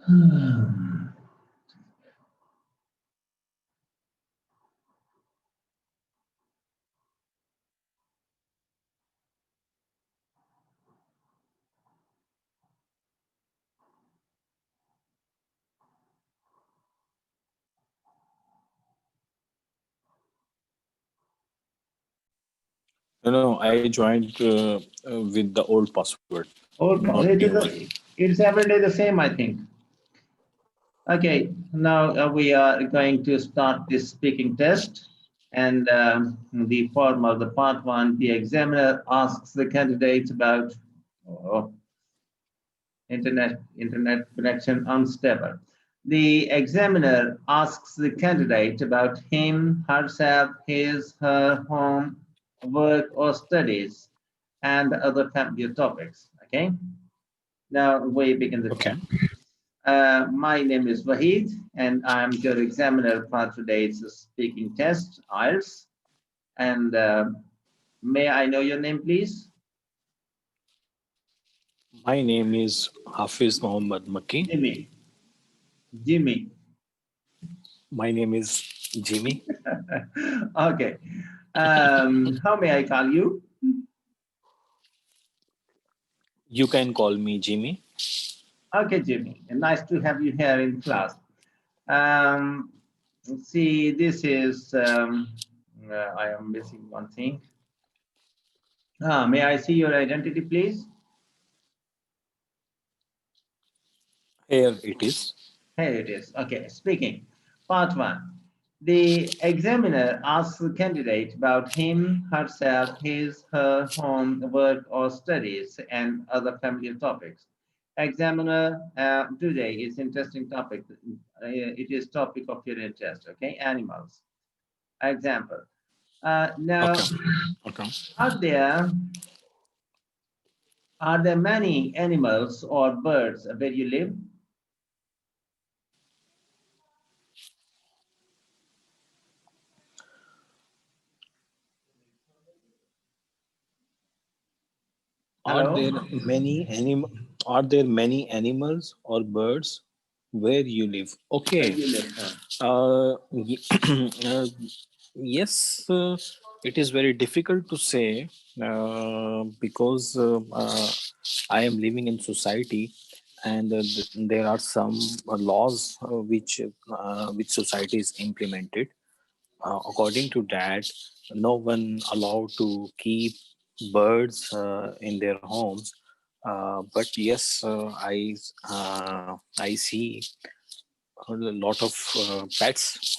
No, I joined with the old password, Or not it new is one. it's every day the same, I think. Okay, now we are going to start this speaking test. And the form of the part one, the examiner asks the candidates about oh, internet connection unstable. The examiner asks the candidate about him, herself, his, her, home, work, or studies, and other family topics. Okay. Now we begin the Okay. test. My name is Wahid, and I'm your examiner for today's speaking test, IELTS. And may I know your name, please? My name is Hafiz Mohammed Makki. Jimmy. Jimmy. My name is Jimmy. Okay. How may I call you? You can call me Jimmy. Okay, Jimmy. Nice to have you here in class. Um, see, this is, I am missing one thing. May I see your identity, please? Here it is. Here it is. Okay, speaking. Part one. The examiner asks the candidate about him, herself, his, her, home, work, or studies, and other familiar topics. Examiner, today is interesting topic. It is topic of your interest. Okay, animals. Example. Now, Okay. Okay. are there are there many animals or birds where you live? Are Hello. there Are there many animals or birds where you live? Where Okay. you live? Huh? Uh, yes, it is very difficult to say because I am living in society, and there are some laws which society is implemented. According to that, no one allowed to keep birds in their homes. But yes, I see a lot of pets,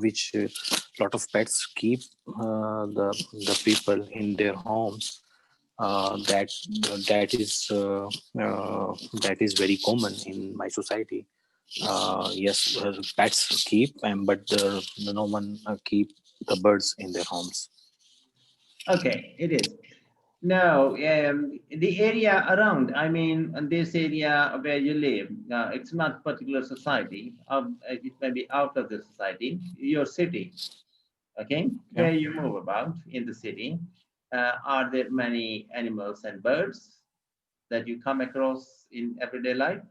which lot of pets keep the people in their homes. That is very common in my society. Yes, pets keep, but no one keep the birds in their homes. Okay, it is. No, the area around, I mean, this area where you live, it's not particular society. It may be out of the society, your city, okay, Yeah. where you move about in the city. Are there many animals and birds that you come across in everyday life?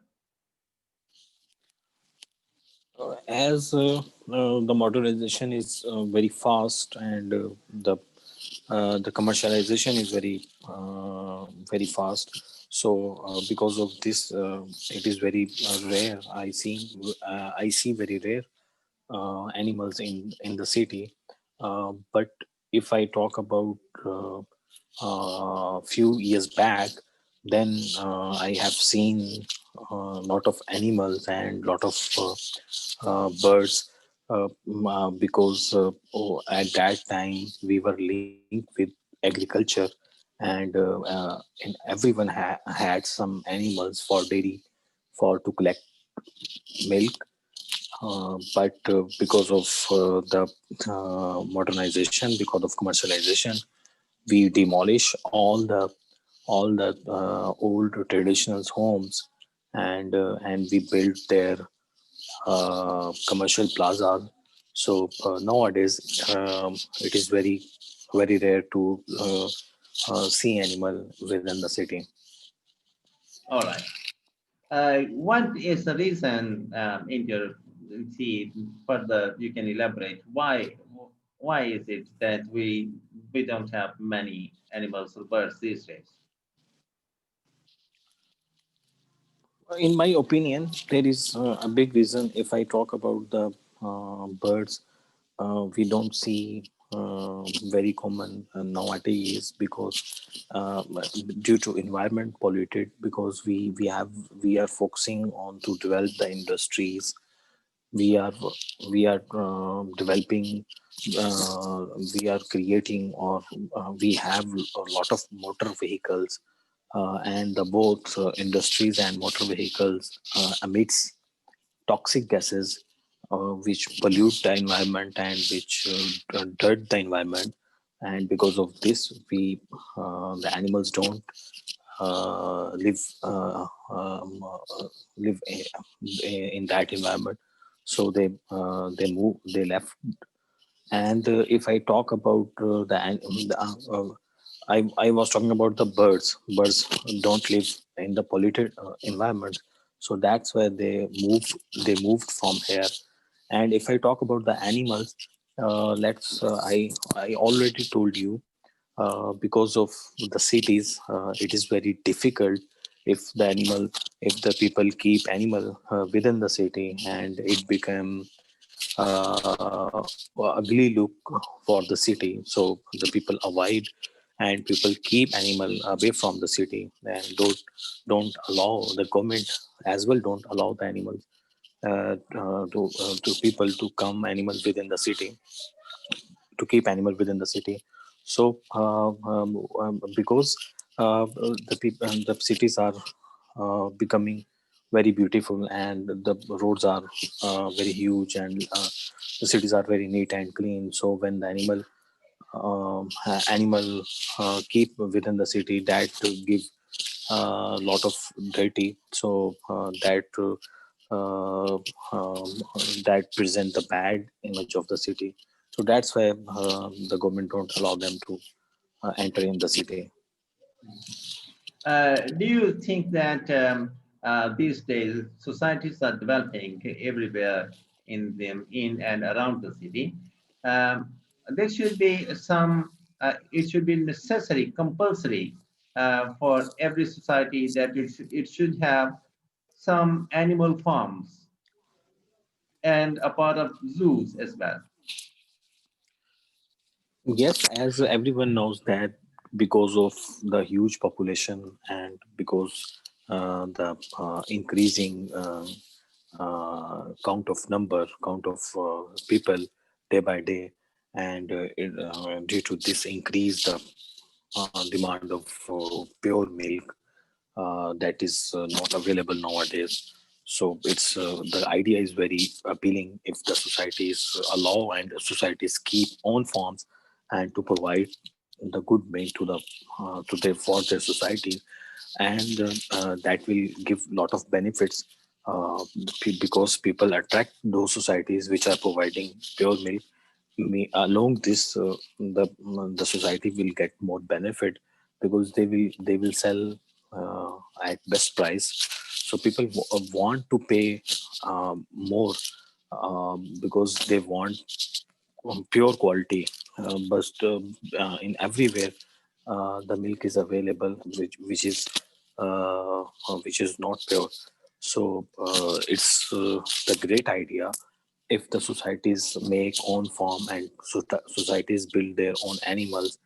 As the modernization is very fast, and the commercialization is very fast, so because of this, it is very rare. I see very rare animals in the city. But if I talk about few years back, then I have seen a lot of animals and lot of birds, because at that time we were linked with agriculture, and everyone had some animals for dairy, for to collect milk. But because of the modernization, because of commercialization, we demolish all the old traditional homes, and we built their commercial plazas. So nowadays, it is very rare to see animal within the city. All right. What is the reason in your see further? You can elaborate why is it that we don't have many animals or birds these days? In my opinion, there is a big reason. If I talk about the birds, we don't see very common nowadays because due to environment polluted, because we are focusing on to develop the industries. We are developing, uh, we are creating, or we have a lot of motor vehicles, and the both industries and motor vehicles emits toxic gases, which pollute the environment and which dirt the environment. And because of this, the animals don't live live in that environment. So they move, they left. And if I talk about I was talking about the birds. Birds don't live in the polluted environment, so that's where they moved from here. And if I talk about the animals, let's I already told you, because of the cities, it is very difficult if the animal if the people keep animal within the city, and it become ugly look for the city. So the people avoid, and people keep animal away from the city, and don't allow the government as well, don't allow the animals to people to come animal within the city, to keep animal within the city. So because the cities are becoming very beautiful, and the roads are very huge, and the cities are very neat and clean. So when the animal keep within the city, that give a lot of dirty. So uh, um, that present the bad image of the city. So that's why the government don't allow them to enter in the city. Do you think that these days societies are developing everywhere in them, in and around the city? Um, there should be some. It should be necessary, compulsory for every society that it should have some animal farms and a part of zoos as well. Yes, as everyone knows that because of the huge population, and because the increasing count of people day by day, and due to this increased demand of pure milk that is not available nowadays. So it's the idea is very appealing if the societies allow, and societies keep on farms, and to provide the good milk for their society. And that will give lot of benefits, because people attract those societies which are providing pure milk. Along this, the society will get more benefit, because they will sell at best price. So people want to pay more, because they want pure quality. But in everywhere the milk is available, which is not pure. So it's the great idea if the societies make own farm, and societies build their own animals,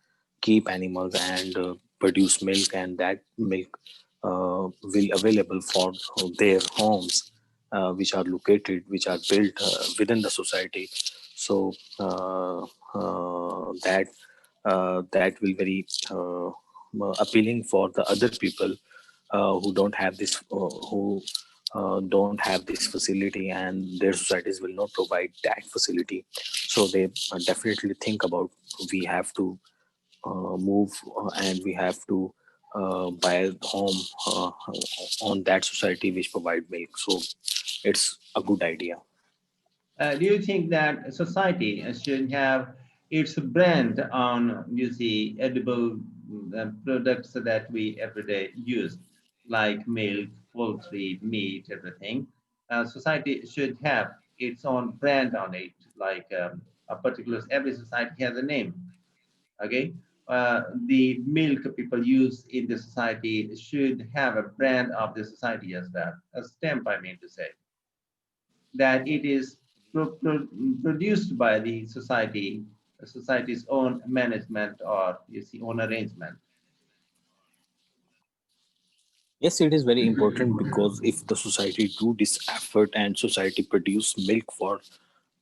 keep animals, and produce milk, and that milk will available for their homes, which are built within the society. So that will very appealing for the other people who don't have this don't have this facility, and their societies will not provide that facility. So they definitely think about, we have to move, and we have to buy a home on that society which provide milk. So it's a good idea. Do you think that society should have its brand on, you see, edible products that we everyday use, like milk, poultry, meat, everything, society should have its own brand on it. Like a particular, every society has a name. Okay, the milk people use in the society should have a brand of the society as well, a stamp. I mean to say that it is produced by the society's own management or you see own arrangement. Yes, it is very important because if the society do this effort and society produce milk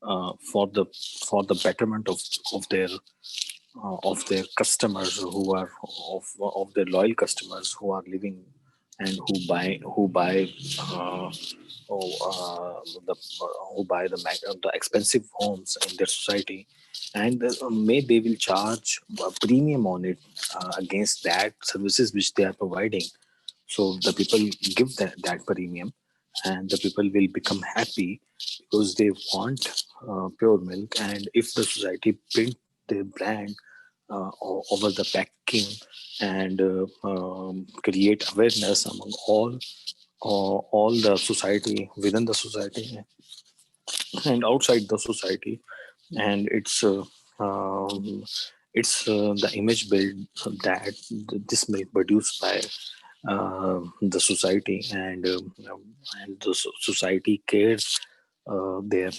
uh, for the for the betterment of their customers who are of their loyal customers who are living and who buy uh, the who buy the expensive homes in their society, and may they will charge a premium on it against that services which they are providing. So the people give that premium, and the people will become happy because they want pure milk. And if the society print their brand over the packing and create awareness among all the society, within the society and outside the society, and um, it's the image build that this milk produced by the society, and the society cares their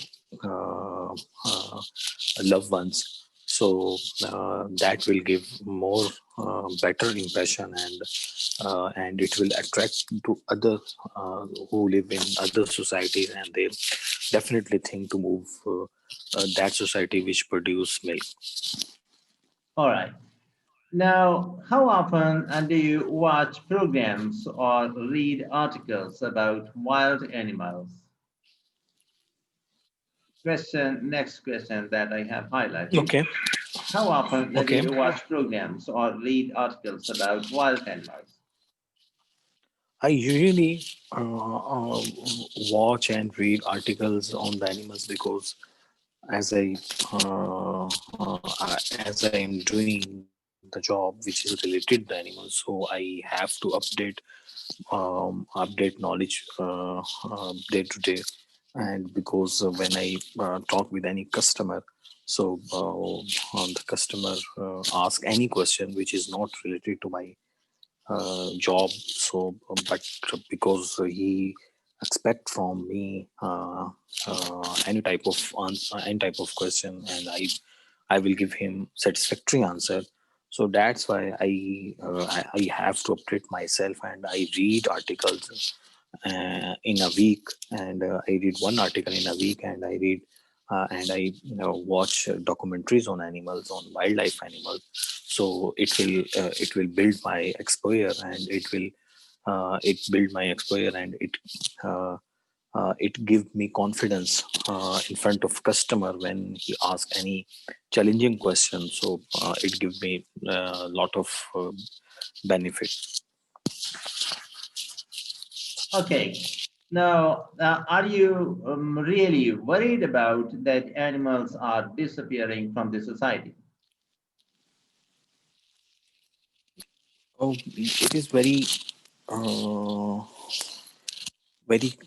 uh, uh, loved ones. So that will give more better impression, and it will attract to other who live in other societies, and they definitely think to move that society which produce milk. All right. Now, how often do you watch programs or read articles about wild animals? Next question that I have highlighted. Okay. How often do Okay. you watch programs or read articles about wild animals? I usually watch and read articles on the animals because as as I am doing the job which is related to the animals, so I have to update knowledge day to day. And because when I talk with any customer, so the customer ask any question which is not related to my job. So but because he expect from me any type of question, and I will give him satisfactory answer. So that's why I have to update myself, and I read articles in a week, and I read one article in a week, and I watch documentaries on animals, on wildlife animals. So it will build my exposure, and it build my exposure, and it give me confidence in front of customer when he ask any challenging question. So it give me a lot of benefit. Okay. Now, are you really worried about that animals are disappearing from the society? Oh, it is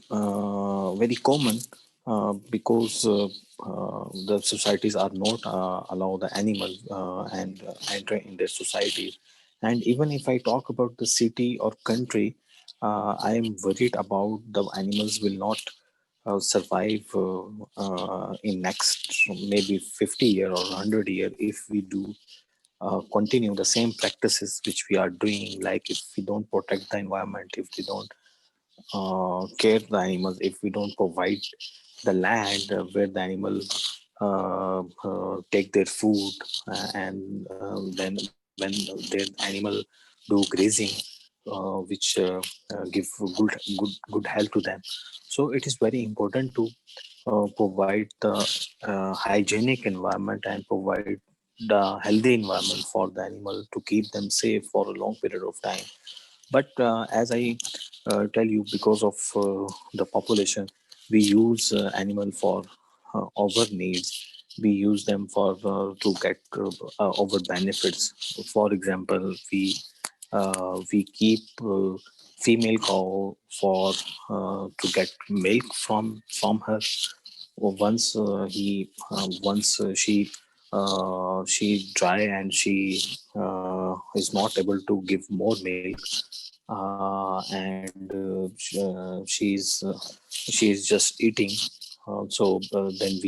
uh, very common because the societies are not allow the animal and enter in their societies. And even if I talk about the city or country, I am worried about the animals will not survive in next maybe 50 year or 100 year if we do continue the same practices which we are doing. Like if we don't protect the environment, if we don't care the animals, if we don't provide the land where the animal take their food, and when their animal do grazing, which give good health to them. So it is very important to provide the hygienic environment and provide the healthy environment for the animal to keep them safe for a long period of time. But as I tell you, because of the population, we use animal for our needs. We use them for to get our benefits. For example, we keep female cow for to get milk from her. Once she dry and she is not able to give more milk, and she's just eating. Then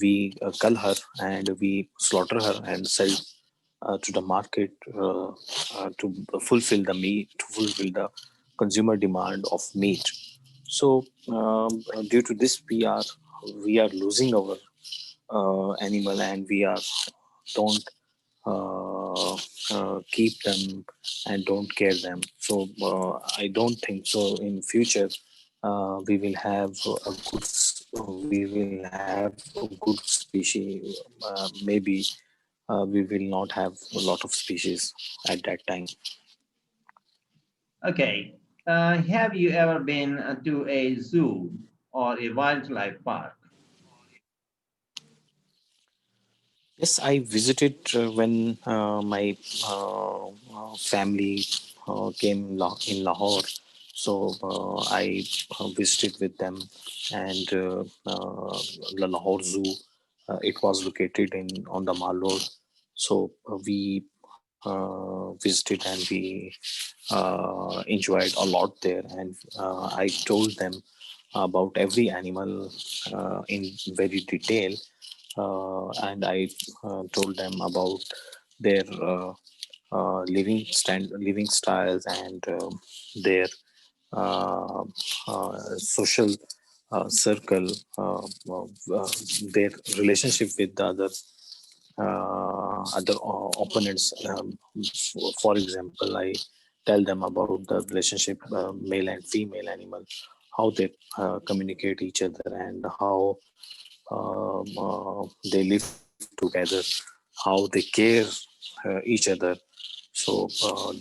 we cull her and we slaughter her and sell to the market to fulfill the meat, to fulfill the consumer demand of meat. So due to this, we are losing our animal, and we are don't keep them and don't care them. So I don't think so. In future, we will have we will have a good species. Maybe we will not have a lot of species at that time. Okay. Have you ever been to a zoo or a wildlife park? Yes, I visited when my family came in Lahore. So I visited with them, and the Lahore Zoo. It was located in on the Mall Road. So we visited and we enjoyed a lot there. And I told them about every animal in very detail, and I told them about their living styles and their uh, social circle, their relationship with the other opponents. For example, I tell them about the relationship male and female animal, how they communicate each other, and how they live together, how they care each other. So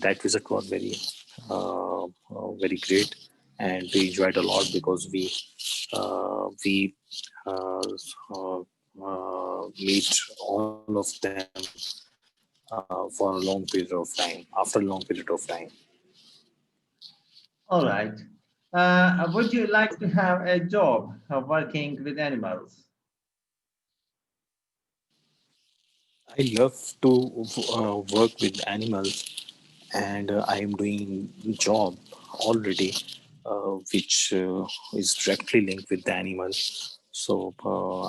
that visit was very great, and we enjoyed a lot because we uh, uh, meet all of them for a long period of time. After a long period of time, All right. Would you like to have a job working with animals? I love to work with animals, and I am doing job already, which is directly linked with the animal. So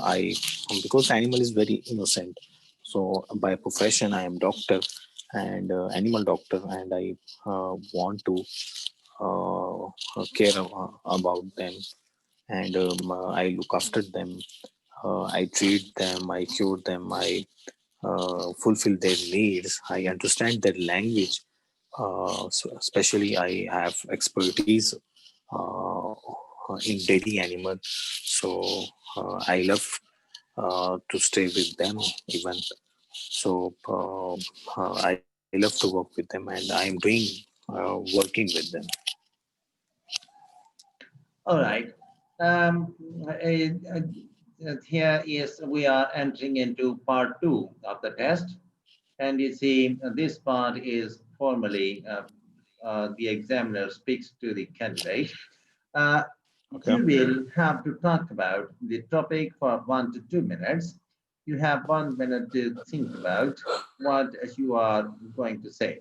I because animal is very innocent. So by profession, I am doctor and animal doctor, and I want to care about them, and I look after them. I treat them, I cure them, I fulfill their needs. I understand their language. So especially, I have expertise in daily animal. So I love to stay with them even. So I love to work with them, and I am doing working with them. All right. Um, Here is we are entering into part two of the test, and you see this part is formally the examiner speaks to the candidate. Uh, Okay. you will have to talk about the topic for 1 to 2 minutes. You have 1 minute to think about what you are going to say.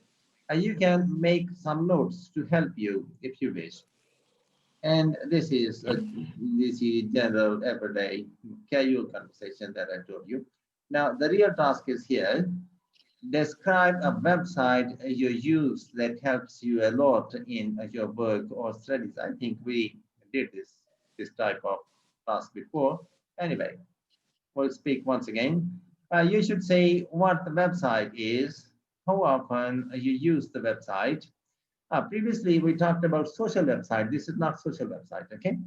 You can make some notes to help you if you wish. And this is general everyday casual conversation that I told you. Now the real task is here. Describe a website you use that helps you a lot in your work or studies. I think we did this type of task before. Anyway, we'll speak once again. You should say what the website is, how often you use the website. Previously, we talked about social website. This is not social website, okay?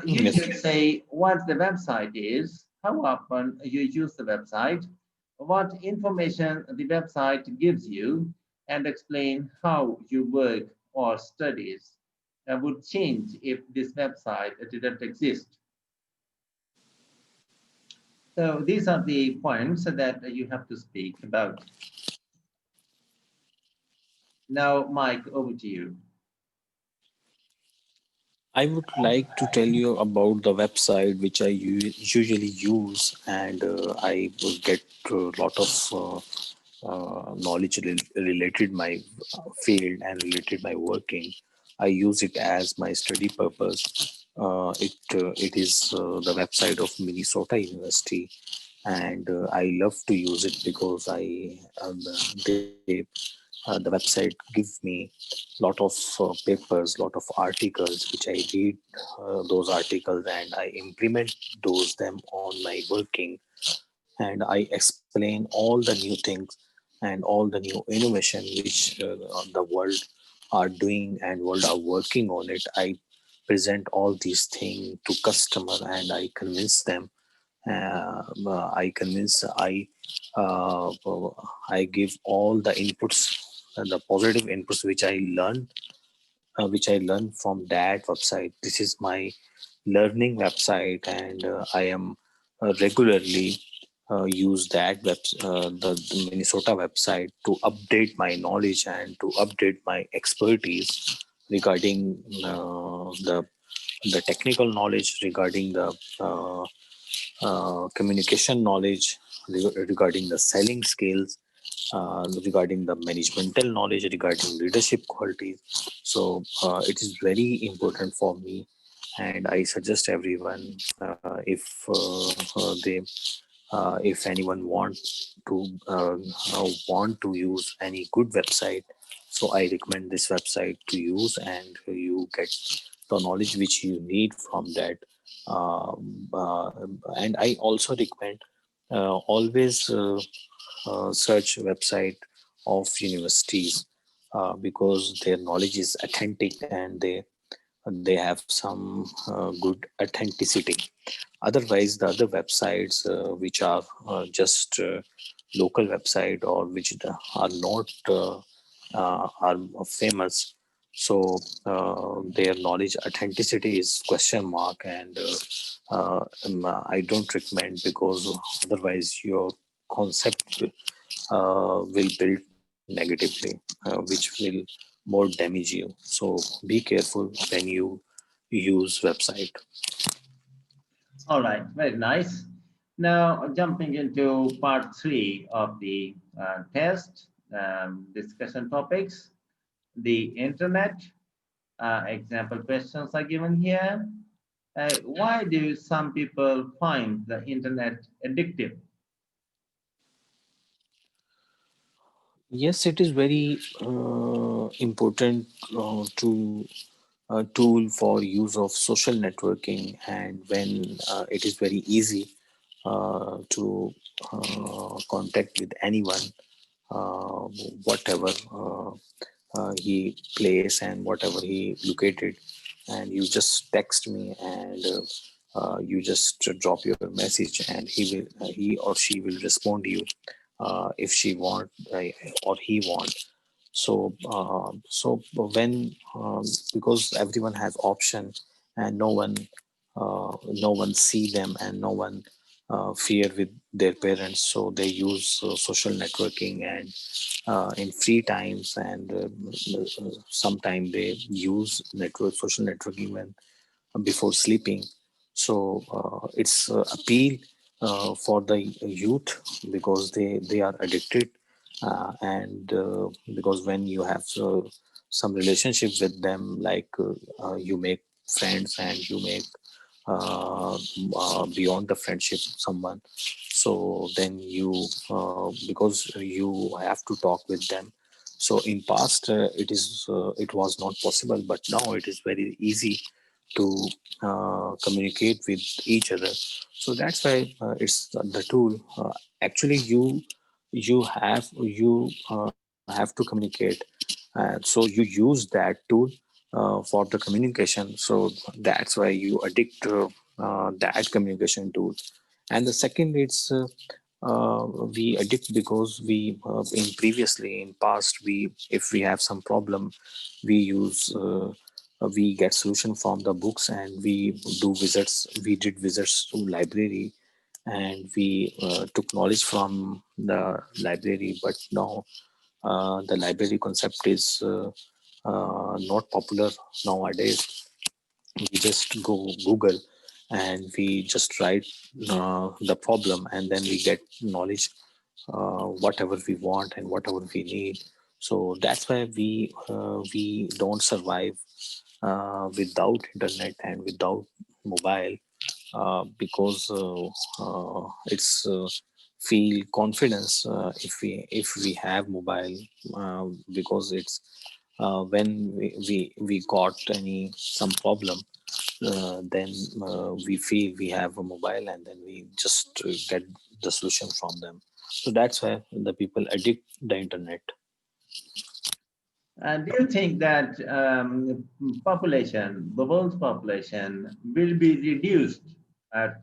You should Yes. say what the website is, how often you use the website, what information the website gives you, and explain how your work or studies would change if this website didn't exist. So these are the points that you have to speak about. Now, Mike, over to you. I would like to tell you about the website which I usually use, and I will get a lot of knowledge related my field and related my working. I use it as my study purpose. It is the website of Minnesota University, and I love to use it because they the website give me lot of papers, lot of articles which I read those articles and I implement those them on my working, and I explain all the new things and all the new innovation which the world are doing and world are working on it. I present all these things to customer and I convince them. I convince uh, I give all the inputs, the positive inputs which I learn from that website. This is my learning website, and I am regularly use the Minnesota website to update my knowledge and to update my expertise regarding the technical knowledge, regarding the communication knowledge, regarding the selling skills, regarding the managemental knowledge, regarding leadership qualities. So it is very important for me, and I suggest everyone if anyone want to use any good website, so I recommend this website to use, and you get the knowledge which you need from that. And I also recommend always search website of universities because their knowledge is authentic and they have some good authenticity. Otherwise, the other websites which are just local website or which are not are famous, so their knowledge authenticity is question mark, and I don't recommend, because otherwise your concept will build negatively, which will more damage you. So be careful when you use website. All right, very nice. Now, jumping into part three of the test discussion topics, the internet. Example questions are given here. Why do some people find the internet addictive? Yes, it is very important to tool for use of social networking, and when it is very easy to contact with anyone, uh, whatever he plays and whatever he located, and you just text me, and you just drop your message, and he or she will respond to you if she want or he want. So when because everyone has option, and no one see them, and no one fear with their parents, so they use social networking, and in free times, and sometime they use network social networking when before sleeping. So it's appeal for the youth, because they are addicted, and because when you have some relationship with them, like you make friends, and you make beyond the friendship someone, so then because you have to talk with them. So in past it was not possible, but now it is very easy to communicate with each other. So that's why it's the tool. Actually, you have to communicate, and so you use that tool for the communication. So that's why you addict that communication tool. And the second, it's we addict because we in previously in past, we if we have some problem, we get solution from the books, and we did visits to library, and we took knowledge from the library. But now the library concept is not popular nowadays. We just go Google and we just write the problem, and then we get knowledge, whatever we want and whatever we need. So that's why we don't survive without internet and without mobile, because it's feel confidence if we have mobile, because it's when we got any some problem, then we feel we have a mobile, and then we just get the solution from them. So that's why the people addict the internet. Do you think that population, the world's population, will be reduced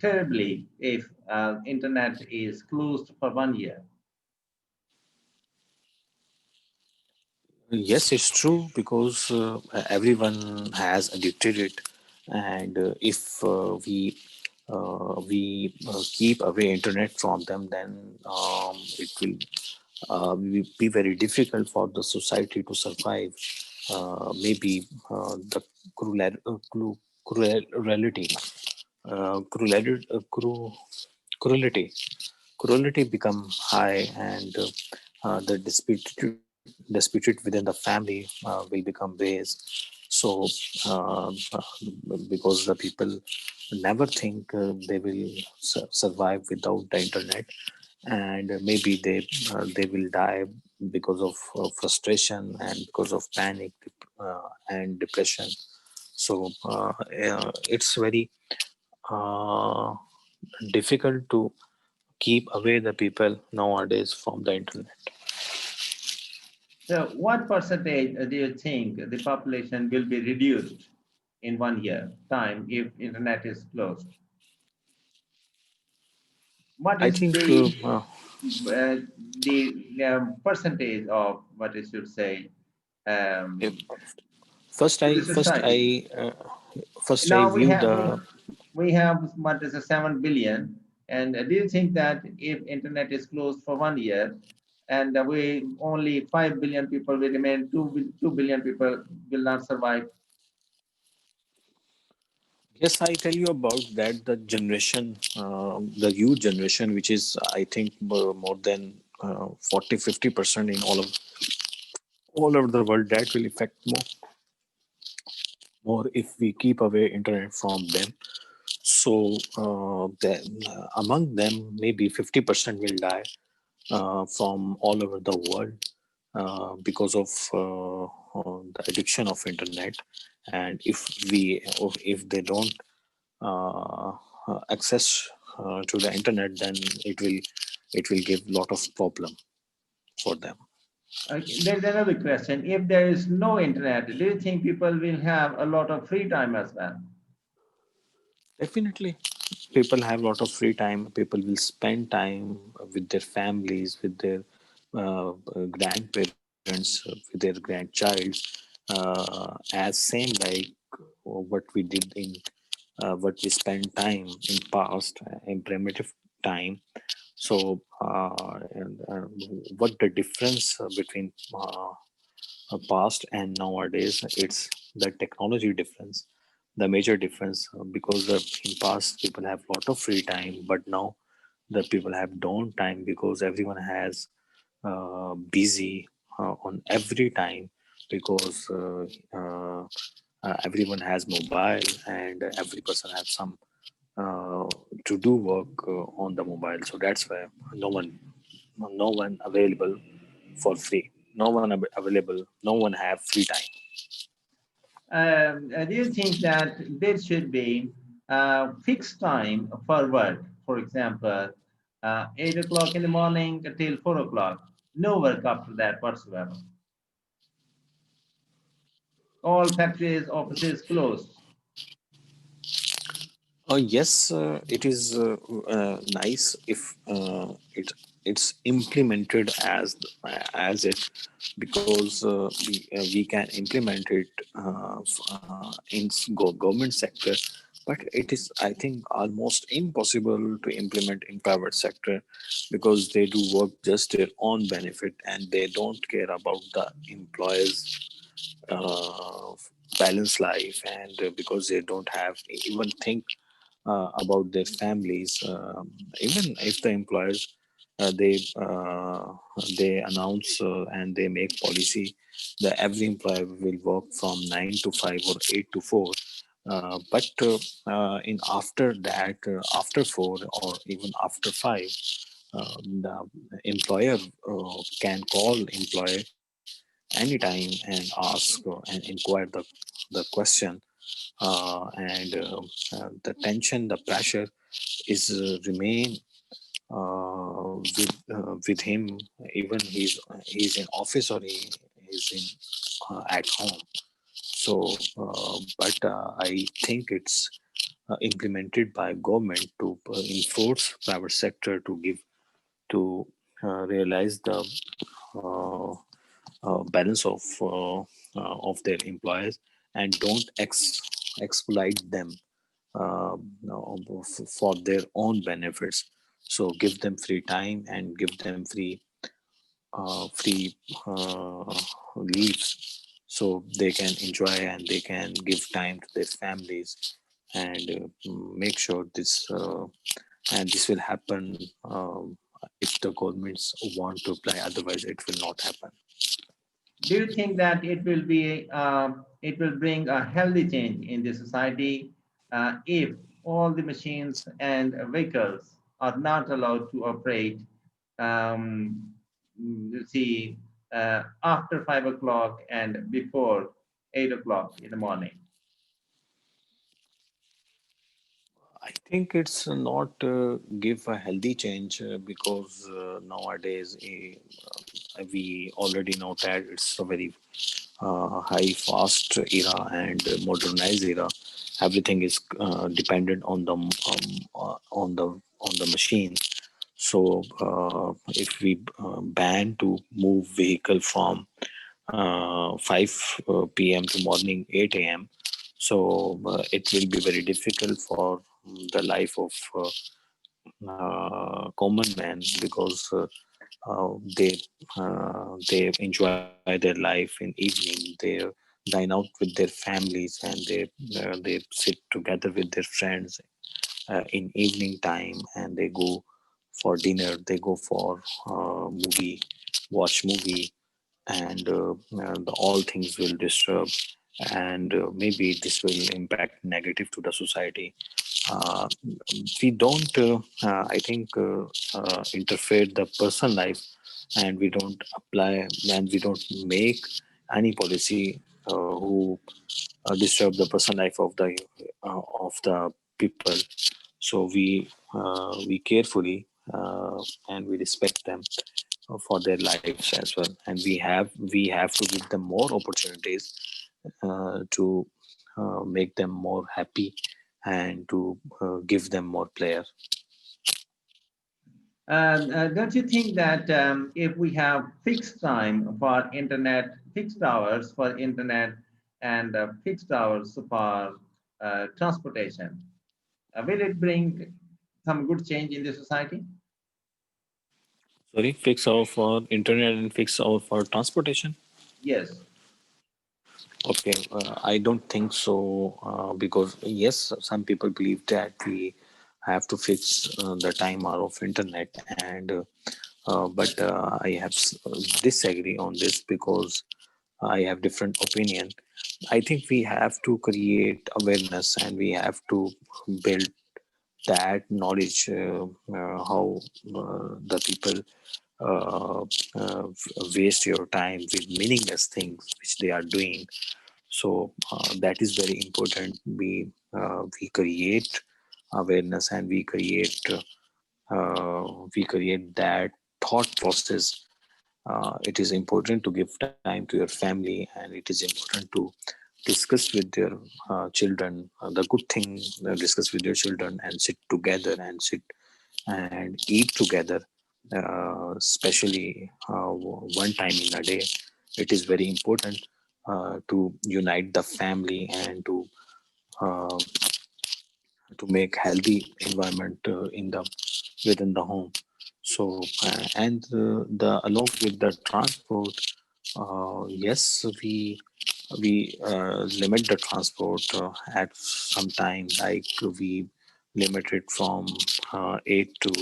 terribly if internet is closed for 1 year? Yes, it's true, because everyone has addicted it, and if we keep away internet from them, then it will be very difficult for the society to survive. Maybe the cruelty, cruelty cruelty become high, and the disputed within the family will become ways. So because the people never think they will survive without the internet, and maybe they will die because of frustration and because of panic, and depression. So it's very uh, difficult to keep away the people nowadays from the internet. So, what percentage do you think the population will be reduced in 1 year time if internet is closed? What I is think uh, the percentage of what I should say if um, first to I the first I society? first I Now we view have the. we have what is a 7 billion, and do you think that if internet is closed for 1 year, and we only 5 billion people will remain, 2 billion people will not survive? Yes, I tell you about that. The generation, the youth generation, which is I think more than 40-50% in all over the world, that will affect more if we keep away internet from them. So then, among them, maybe 50% will die from all over the world because of the addiction of internet. And if they don't uh, access to the internet, then it will give lot of problem for them. Okay, there's another question. If there is no internet, do you think people will have a lot of free time as well? Definitely, people have a lot of free time. People will spend time with their families, with their grandparents, with their grandchild, as same like what we did in what we spent time in past, in primitive time. So what the difference between past and nowadays, it's the technology difference, the major difference, because in past people have lot of free time, but now the people have don't time, because everyone has busy on every time, because everyone has mobile, and every person has some uh, to do work on the mobile. So that's why no one available for free, no one available, no one have free time. Do you think that there should be fixed time for work? For example, 8 o'clock in the morning till 4 o'clock, no work after that whatsoever. All factories, offices closed. Yes, it is nice if it's implemented as it, because we can implement it in government sector, but it is, I think, almost impossible to implement in private sector, because they do work just their own benefit, and they don't care about the employees' uh, balanced life, and because they don't have even think about their families. Even if the employers they announce and they make policy that every employer will work from 9 to 5 or 8 to 4. But in after that, after 4 or even after 5, the employer can call employee anytime and ask and inquire the question, and the tension, the pressure is remain with him, even he's in office or he is in at home. So, but I think it's implemented by government to enforce private sector to give to realize the uh, balance of their employers and don't exploit them for their own benefits. So give them free time and give them free leaves so they can enjoy and they can give time to their families, and make sure this will happen if the governments want to apply, otherwise it will not happen. Do you think that it will bring a healthy change in the society if all the machines and vehicles are not allowed to operate, um, you see, after 5 o'clock and before 8 o'clock in the morning? I think it's not give a healthy change because nowadays we already know that it's a very high fast era and modernized era. Everything is dependent on the machine. So if we ban to move vehicle from 5 p.m. to morning 8 a.m., so it will be very difficult for the life of common man, because they enjoy their life in evening. They dine out with their families and they sit together with their friends in evening time, and they go for dinner, they go for movie, watch movie, and all things will disturb, and maybe this will impact negative to the society. uh, we don't I think interfere the personal life, and we don't apply and we don't make any policy who disturb the personal life of the people. So we carefully and we respect them for their lives as well, and we have to give them more opportunities to make them more happy and to give them more player. Don't you think that if we have fixed time for internet, fixed hours for internet, and fixed hours for transportation, will it bring some good change in the society? Sorry, fix our for internet and fix our for transportation. Yes. Okay, I don't think so because yes, some people believe that we have to fix the timer of internet, and but I have disagree on this because I have different opinion. I think we have to create awareness and we have to build that knowledge, how the people uh, waste your time with meaningless things which they are doing. So that is very important. We create awareness and we create that thought process. It is important to give time to your family, and it is important to discuss with your children the good thing. Discuss with your children and sit together and sit and eat together, especially one time in a day. It is very important to unite the family and uh, to make healthy environment in the within the home. So and the along with the transport, Yes, we limit the transport at some time, like we limit it from 8 to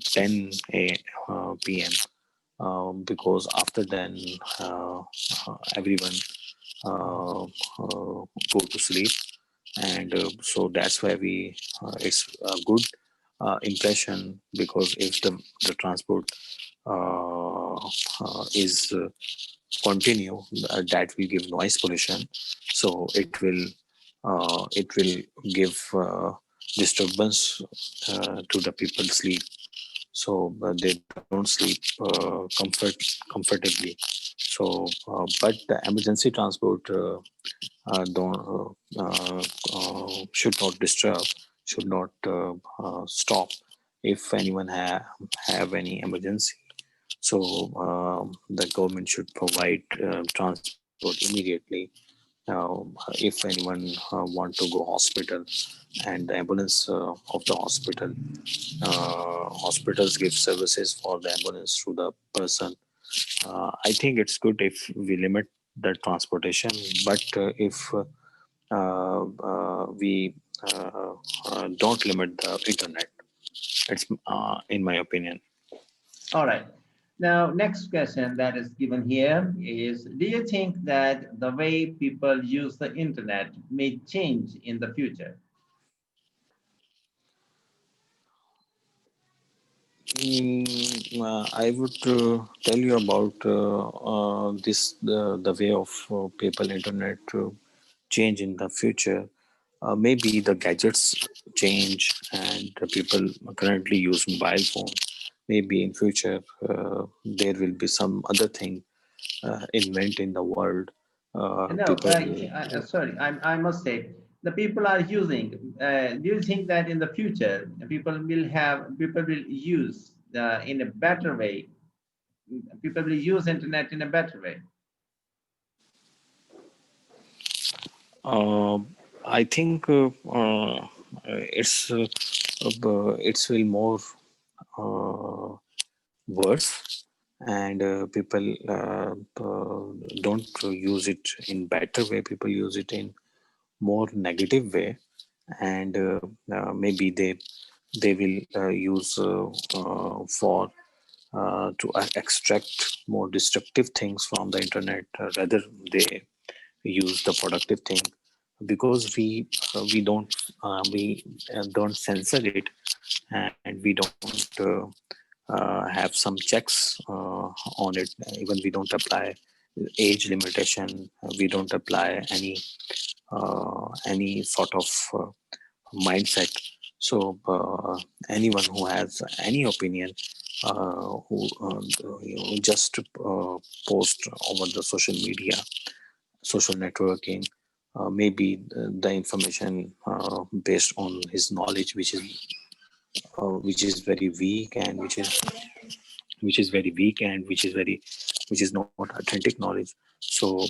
10 p.m. Because after then everyone go to sleep, and so that's why we it's a good impression, because if the transport is continue, that will give noise pollution, so it will give disturbance to the people sleep, so they don't sleep comfortably. So but the emergency transport don't should not disturb, should not stop if anyone have any emergency. So the government should provide transport immediately. If anyone want to go hospital, and the ambulance of the hospitals give services for the ambulance to the person. I think it's good if we limit the transportation, but if we don't limit the internet, it's in my opinion. All right. Now, next question that is given here is, do you think that the way people use the internet may change in the future? I would tell you about this the way of people internet change in the future. Maybe the gadgets change, and the people currently use mobile phone. Maybe in future there will be some other thing invent in the world. No, People, sorry, I must say, the people are using. Do you think that in the future people will use in a better way? People will use internet in a better way. uh, I think it's will more uh, worse, and people don't use it in better way, people use it in more negative way, and maybe they will use for to extract more destructive things from the internet, rather they use the productive thing, because we don't censor it, and we don't have some checks on it. Even we don't apply age limitation. We don't apply any sort of mindset. So anyone who has any opinion, who just post over the social media, social networking, maybe the information based on his knowledge, which is very weak, and which is not authentic knowledge. So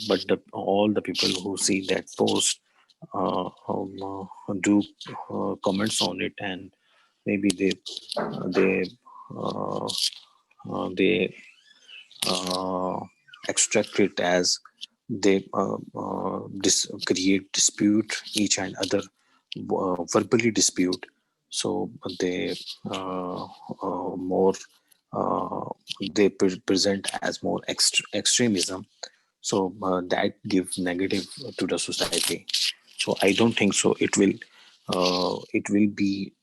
but all the people who see that post do comments on it, and maybe they uh, they uh, extract it as they create dispute each and other, verbally dispute. So they more uh, they present as more extremism, so that give negative to the society. So I don't think so it will be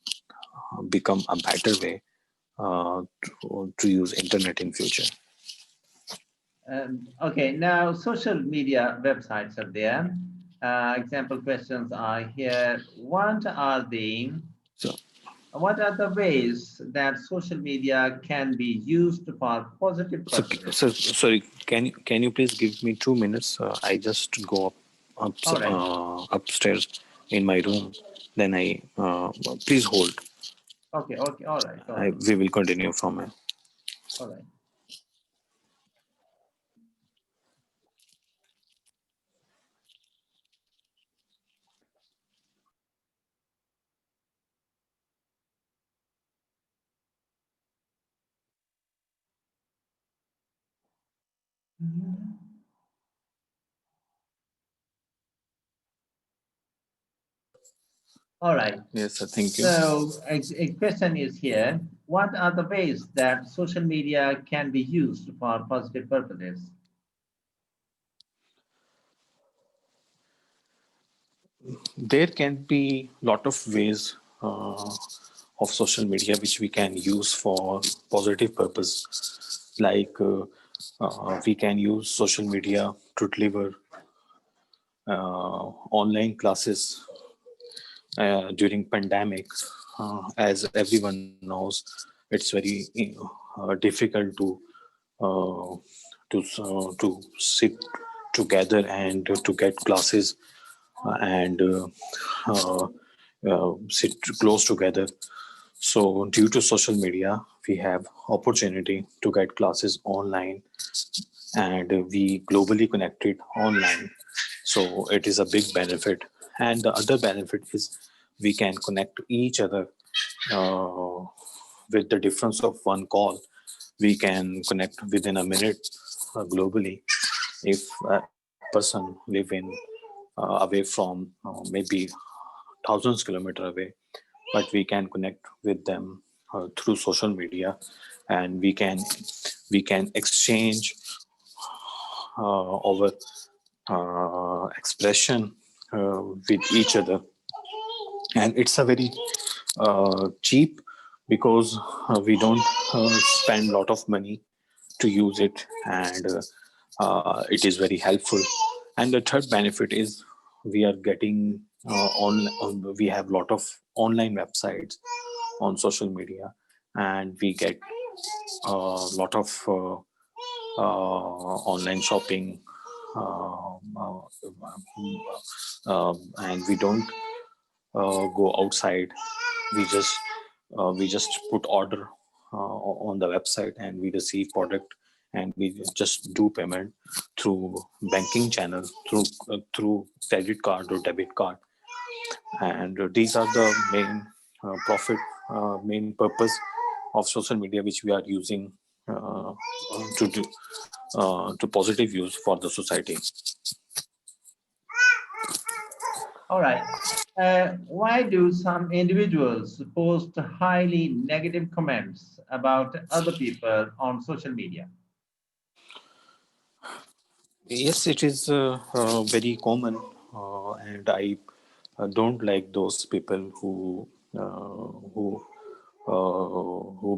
become a better way to use internet in future. Okay, now social media websites are there. Example questions are here. So What are the ways that social media can be used for positive So, purposes? so sorry. Can you please give me 2 minutes? I just go All right. upstairs in my room. Then I please hold. Okay, okay, all right, all right, We will continue from here. all right. All right. Yes, sir. Thank you. So a question is here. What are the ways that social media can be used for positive purposes? There can be lot of ways of social media which we can use for positive purpose, like we can use social media to deliver online classes during pandemic. As everyone knows, it's very difficult uh, to sit together and to get classes and uh, sit close together. So due to social media, we have opportunity to get classes online, and we globally connected online. So it is a big benefit. And the other benefit is we can connect each other uh, with the difference of one call. We can connect within a minute globally. If a person live in away from maybe thousands kilometer away, but we can connect with them through social media, and we can exchange our expression with each other. And it's a very cheap, because we don't spend a lot of money to use it, and it is very helpful. And the third benefit is we are getting we have a lot of online websites on social media, and we get a lot of online shopping, and we don't go outside. We just put order on the website, and we receive product, and we just do payment through banking channel, through credit card or debit card. And these are the main purpose of social media which we are using to do to positive use for the society. All right. Why do some individuals post highly negative comments about other people on social media? Yes, it is very common, and I don't like those people who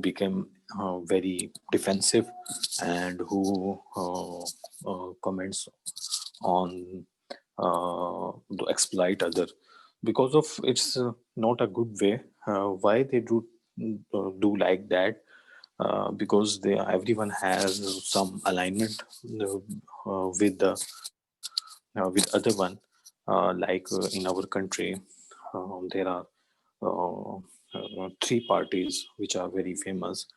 became very defensive, and who comments on to exploit other, because of it's not a good way. Why they do like that? Because everyone has some alignment with other one, like in our country there are three parties which are very famous.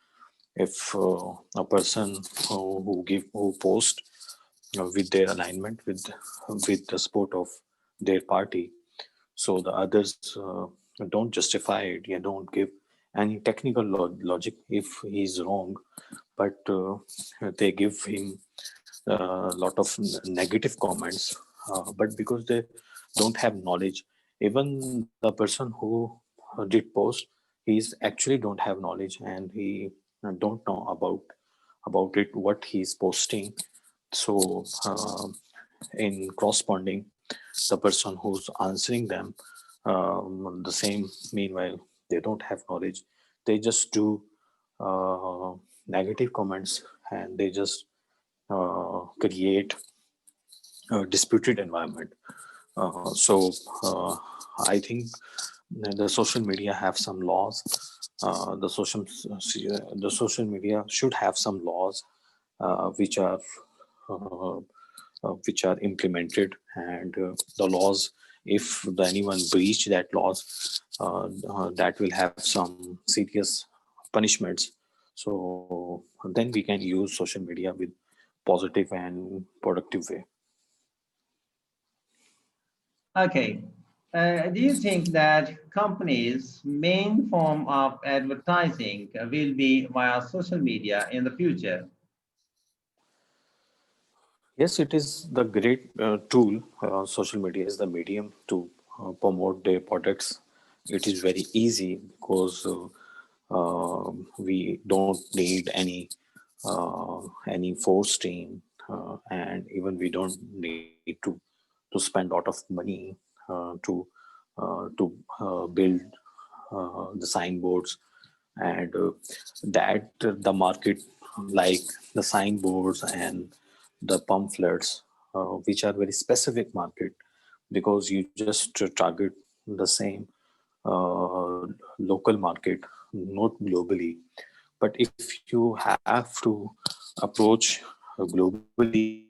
If a person who post with their alignment with the support of their party, so the others don't justify it. You don't give any technical logic if he's wrong, but they give him a lot of negative comments. But because they don't have knowledge, even the person who did post, he's actually don't have knowledge, and he don't know about it what he's posting. So in corresponding, the person who's answering them the same, meanwhile they don't have knowledge, they just do uh, negative comments, and they just create a disputed environment. So I think the social media have some laws. The social media should have some laws which are uh, implemented, and the laws, if anyone breach that laws, that will have some serious punishments. So then we can use social media with positive and productive way. Okay. Do you think that companies' main form of advertising will be via social media in the future? Yes, it is the great tool. Social media is the medium to promote their products. It is very easy because we don't need any force team, and even we don't need to spend a lot of money to build the signboards, and that the market, like the signboards and the pamphlets, which are very specific market, because you just target the same uh, local market, not globally. But if you have to approach globally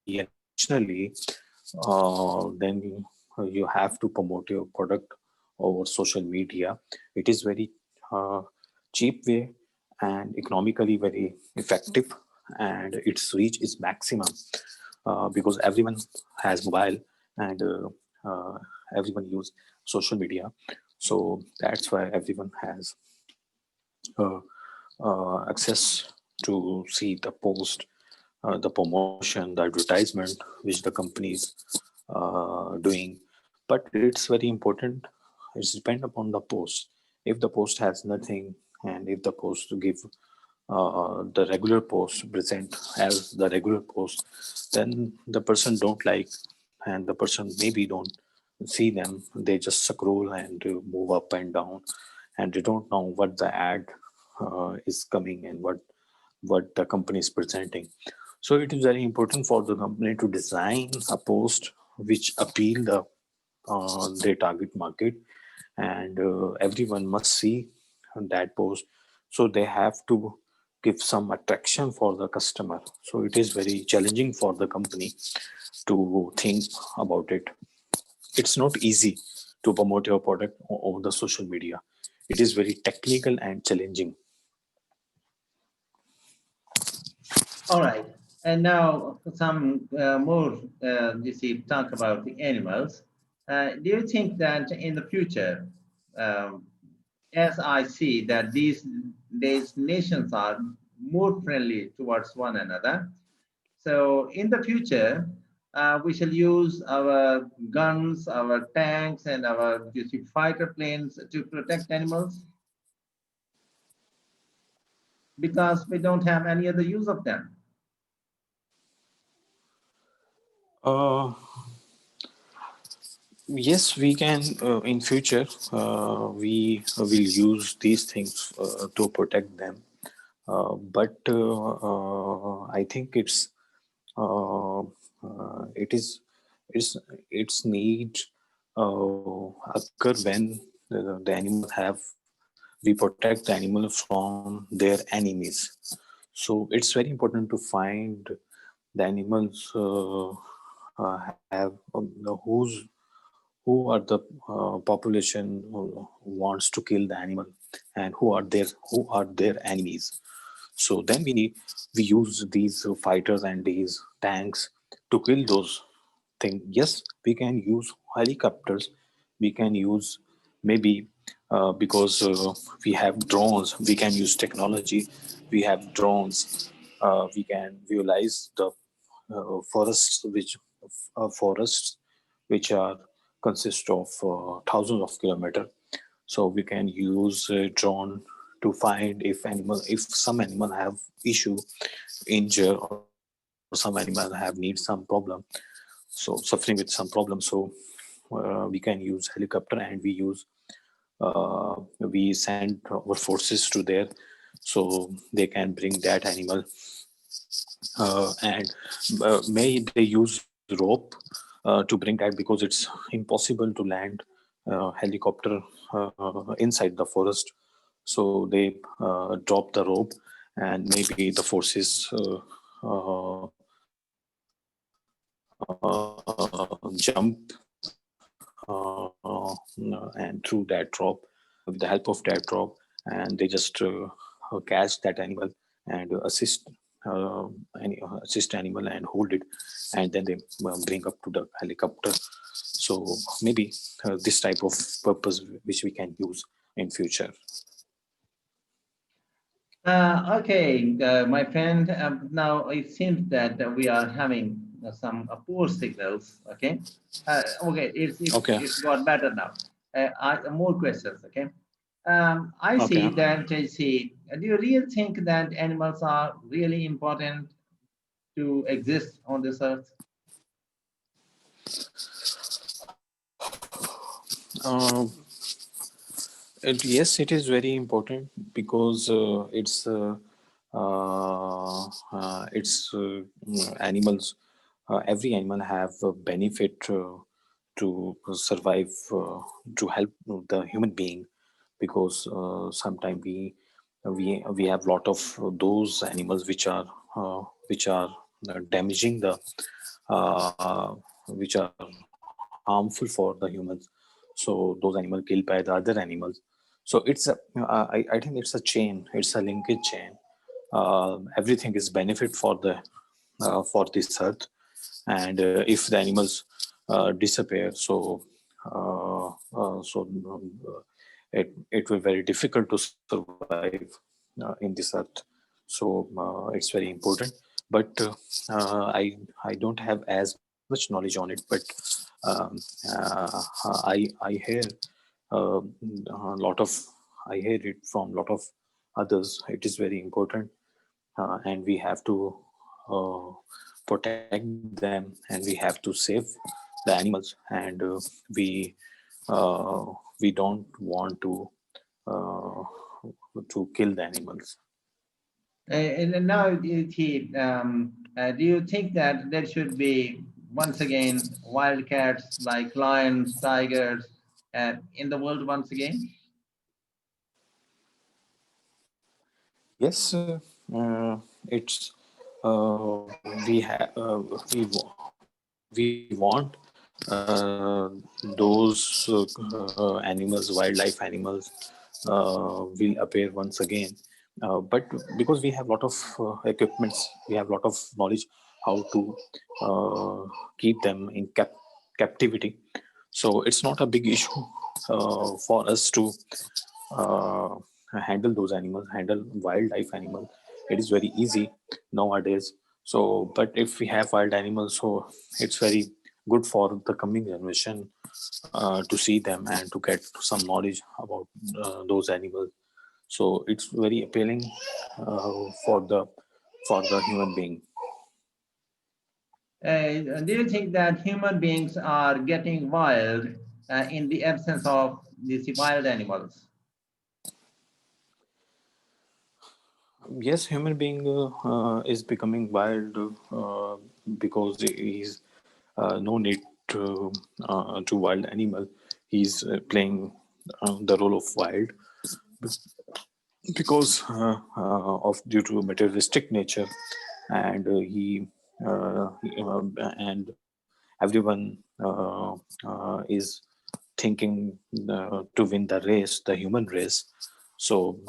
and internationally, then you have to promote your product over social media. It is very uh, cheap way and economically very effective, and its reach is maximum because everyone has mobile, and everyone use social media. So that's why everyone has uh, access to see the post, the promotion, the advertisement which the companies doing. But it's very important. It's depend upon the post. If the post has nothing, and if the post give the regular post present as the regular post, then the person don't like, and the person maybe don't see them. They just scroll and move up and down, and they don't know what the ad is coming and what the company is presenting. So it is very important for the company to design a post which appeal their target market, and everyone must see that post. So they have to give some attraction for the customer. So it is very challenging for the company to think about it. It's not easy to promote your product over the social media. It is very technical and challenging. All right. And now some more, you see, talk about the animals. Do you think that in the future, um, as I see that these nations are more friendly towards one another, so in the future, we shall use our guns, our tanks, and our you see, fighter planes to protect animals because we don't have any other use of them. uh, yes, we can in future we will use these things to protect them. But I think uh, it is it's it's need occur when the animal have we protect the animal from their enemies. So it's very important to find the animals have who are the population who wants to kill the animal, and who are their enemies. So then we use these fighters and these tanks to kill those things. Yes, we can use helicopters. We can use maybe because we have drones. We can use technology. We have drones. We can visualize the forests which are consist of thousands of kilometers. So we can use a drone to find if some animal have issue, injure, or some animal have need some problem, so suffering with some problem. So we can use helicopter, and we send our forces to there, so they can bring that animal, and may they use rope to bring that, because it's impossible to land helicopter inside the forest. So they drop the rope, and maybe the forces jump and through that drop, with the help of that drop, and they just catch that animal and assist animal and hold it, and then they bring up to the helicopter. So maybe this type of purpose which we can use in future. Okay, my friend. Now it seems that we are having some poor signals. Okay, okay, Okay. it's got better now. More questions. Okay, I Okay. see that. JC, do you really think that animals are really important to exist on this earth? Uh, yes, it is very important because animals. Every animal have a benefit to survive, to help the human being, because sometimes we have lot of those animals which are damaging the uh, which are harmful for the humans. So those animals killed by the other animals. So I think it's a chain, it's a linkage chain. Everything is benefit for this earth. And if the animals disappear, it will very difficult to survive in this earth. So it's very important. But I don't have as much knowledge on it. But um, uh, I hear uh, a lot of I hear it from a lot of others. It is very important, and we have to uh, protect them, and we have to save the animals. And uh, we don't want uh, to kill the animals. And now, do you think that there should be once again wildcats like lions, tigers in the world once again? Yes, it's we have we want those animals, wildlife animals, will appear once again. But because we have lot of equipments, we have lot of knowledge how to keep them in captivity. So it's not a big issue for us to uh, handle those animals, handle wildlife animals. It is very easy nowadays. So, but if we have wild animals, so it's very good for the coming generation to see them and to get some knowledge about those animals. So it's very appealing for the human being. Do you think that human beings are getting wild in the absence of these wild animals? Yes, human being is becoming wild because he's no need to wild animal. He's playing the role of wild because of due to materialistic nature. And and everyone is thinking to win the race, the human race. So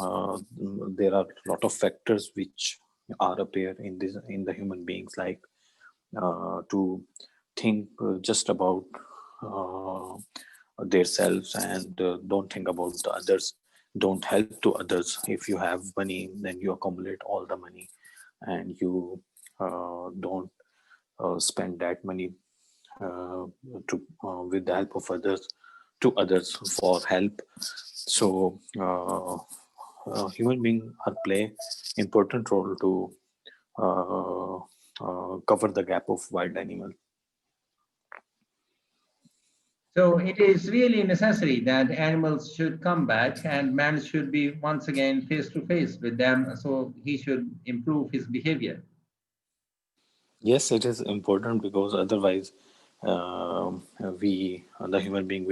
there are a lot of factors which are appear in the human beings, like to think just about uh, their selves, and don't think about the others, don't help to others. If you have money, then you accumulate all the money, and you don't spend that money to with the help of others, to others for help. So human being are play important role to uh, cover the gap of wild animal. So it is really necessary that animals should come back and man should be once again face to face with them. So he should improve his behavior. Yes, it is important because otherwise, we the human being uh,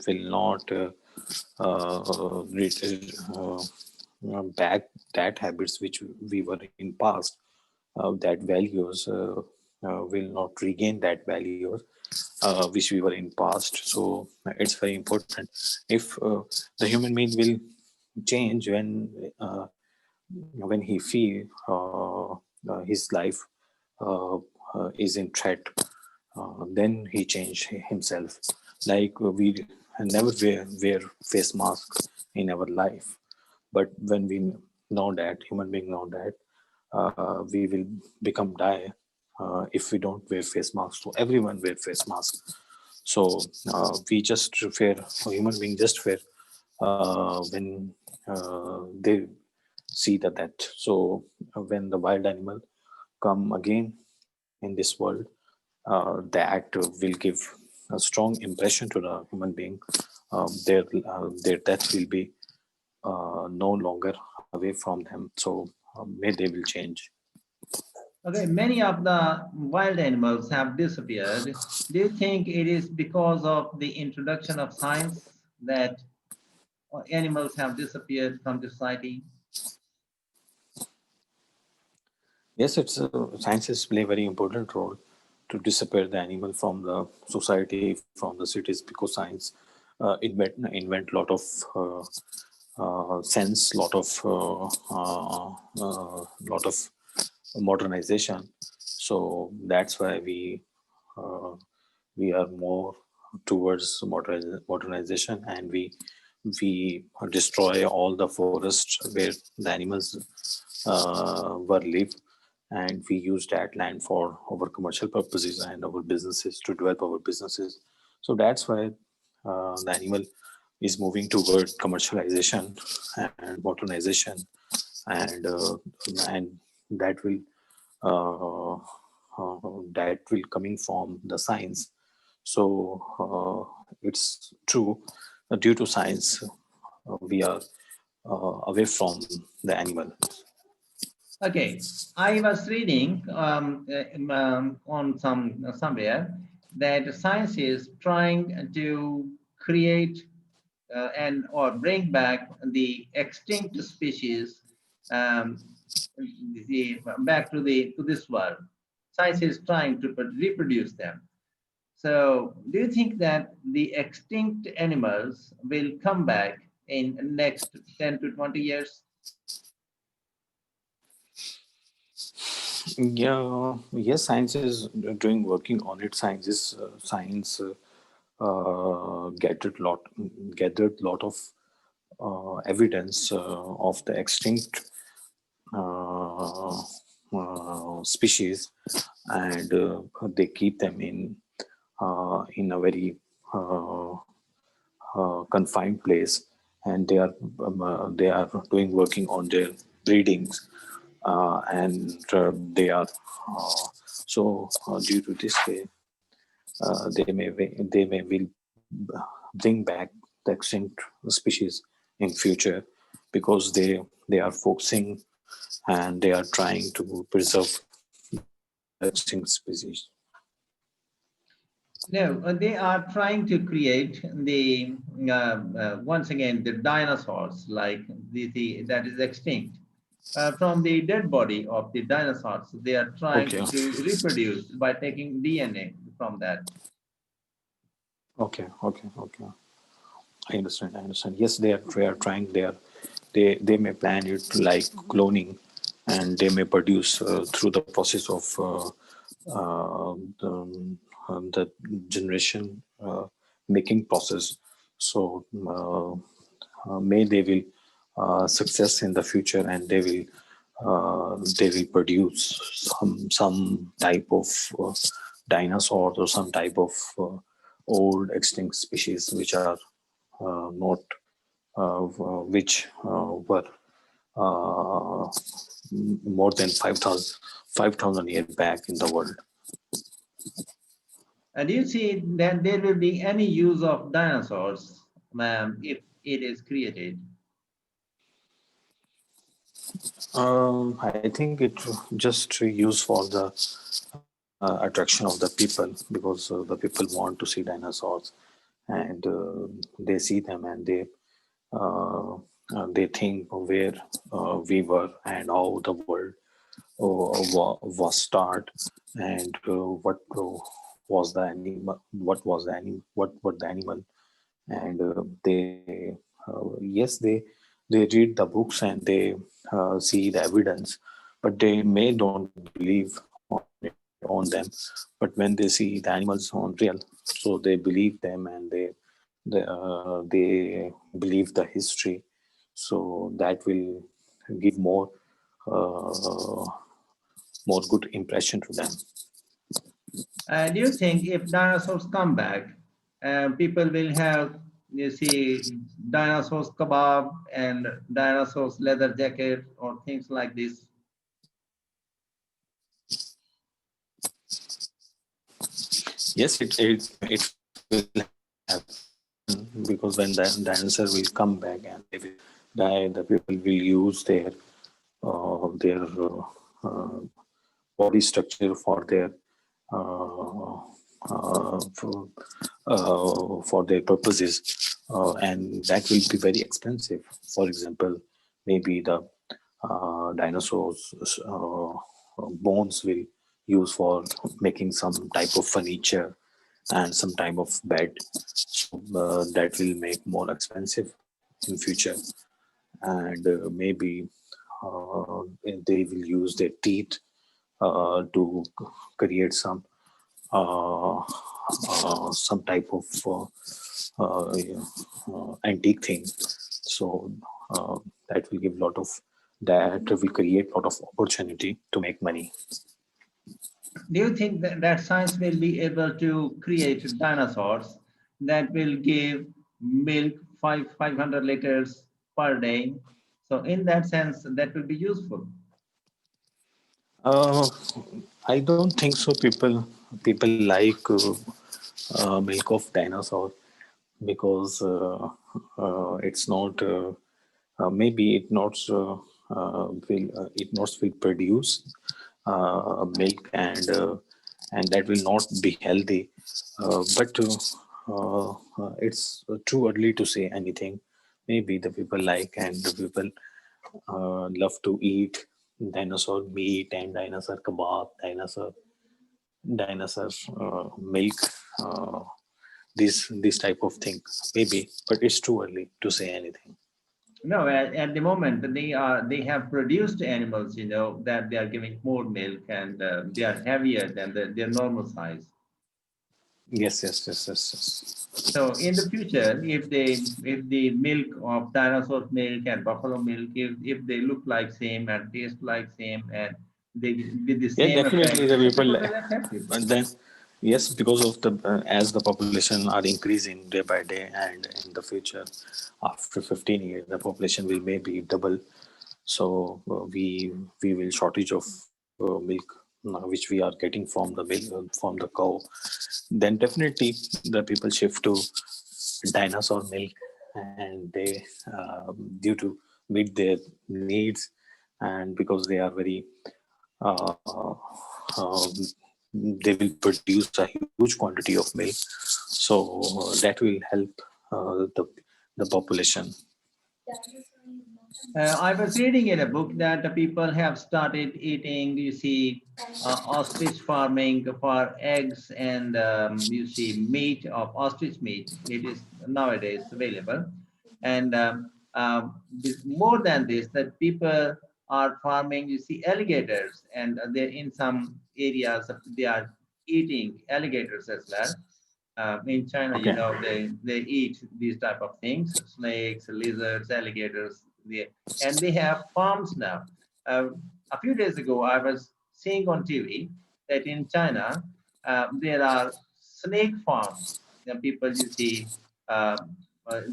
will not back that habits which we were in past. That values will not regain that values which we were in past. So it's very important. If the human being will change when he feel his life uh, is in threat, then he change himself. Like we never wear face mask in our life. But when we know that, human being know that we will become die if we don't wear face masks. So everyone wear face mask. So we just fear, human being just fear when they see the death. So when the wild animal come again in this world, that will give a strong impression to the human being. Their death will be no longer away from them. So may they will change. Okay, many of the wild animals have disappeared. Do you think it is because of the introduction of science that animals have disappeared from the society? Yes, it's sciences play a very important role to disappear the animal from the society, from the cities, because science invent lot of sense, lot of modernization. So that's why uh, we are more towards modernization, and we destroy all the forests where the animals were live, and we use that land for our commercial purposes and our businesses to develop our businesses. So that's why the animal is moving toward commercialization and modernization, and that will that will coming from the science. So it's true, due to science we are away from the animal. Okay, I was reading on somewhere that science is trying to create and or bring back the extinct species um, back to the to this world. Science is trying to reproduce them. So, do you think that the extinct animals will come back in next 10 to 20 years? Yeah, yes, science is doing working on it. Science gathered lot of evidence of the extinct uh, species, and they keep them in a very uh, confined place, and they are doing working on their breedings, and they are due to this way they may will bring back the extinct species in future, because they are focusing and they are trying to preserve the extinct species. No, they are trying to create the once again the dinosaurs like that is extinct from the dead body of the dinosaurs. They are trying Okay, to reproduce by taking DNA from that. okay. I understand. Yes, they are trying. They may plan it like cloning, and they may produce through the process of the generation making process. So may they will success in the future, and they will produce some type of dinosaurs, or some type of old extinct species which are not which were uh, more than 5,000 years back in the world. And do you see that there will be any use of dinosaurs if it is created? I think it just used for the attraction of the people, because the people want to see dinosaurs, and they see them, and uh, they think where we were and how the world was start, and what was the animal, what were the animal, and yes, they read the books, and they see the evidence, but they may don't believe on them. But when they see the animals on real, so they believe them, and they believe the history. So that will give uh, more good impression to them. Do you think if dinosaurs come back, people will have, you see, dinosaurs kebab and dinosaurs leather jacket or things like this? Yes, it will happen because when the dancer will come back and they will die, the people will use their uh, body structure for their uh, for their purposes, and that will be very expensive. For example, maybe the dinosaurs bones will use for making some type of furniture and some type of bed. So that will make more expensive in future, and maybe uh, they will use their teeth to create uh, some type of antique thing. So uh, that will give lot of that will create lot of opportunity to make money. Do you think that science will be able to create dinosaurs that will give milk 500 liters per day? So in that sense, that will be useful. Uh, I don't think so. People like milk of dinosaur because it's not maybe it not will produce milk, and that will not be healthy, but it's too early to say anything. Maybe the people like, and the people love to eat dinosaur meat and dinosaur kebab, dinosaur milk, uh, this type of thing, maybe, but it's too early to say anything. No, at the moment they have produced animals, that they are giving more milk and they are heavier than their normal size. Yes, yes, yes, yes, yes. So in the future, if the milk of dinosaur milk and buffalo milk, if they look like same and taste like same and they with the Yeah, same definitely effect, the then people. people will accept it. But then, yes, because of the as the population are increasing day by day, and in the future, after 15 years, the population will maybe double. So we will shortage of milk which we are getting from the milk from the cow. Then definitely the people shift to dinosaur milk, and they due to meet their needs, and because they are very uh, uh, they will produce a huge quantity of milk, so that will help the population. I was reading in a book that the people have started eating, you see, ostrich farming for eggs and you see meat of ostrich meat. It is nowadays available. And more than this, that people are farming, you see, alligators, and they're in some areas they are eating alligators as well. In China, Okay. they eat these type of things: snakes, lizards, alligators. And they have farms now. Uh, a few days ago, I was seeing on TV that in China there are snake farms. People, you see,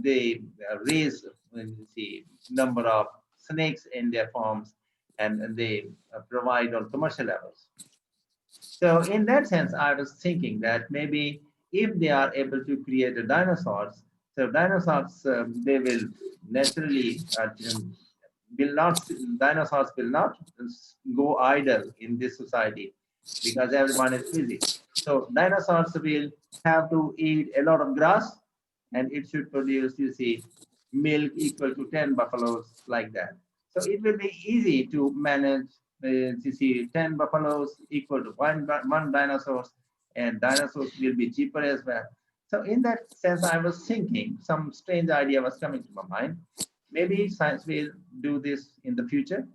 they raise, you see, number of snakes in their farms, and they provide on commercial levels. So in that sense, I was thinking that maybe if they are able to create a dinosaurs, so dinosaurs they will naturally will not dinosaurs will not go idle in this society because everyone is busy. So dinosaurs will have to eat a lot of grass, and it should produce, you see, milk equal to 10 buffaloes like that. So it will be easy to manage, you see, 10 buffaloes equal to one dinosaurs, and dinosaurs will be cheaper as well. So in that sense, I was thinking some strange idea was coming to my mind. Maybe science will do this in the future.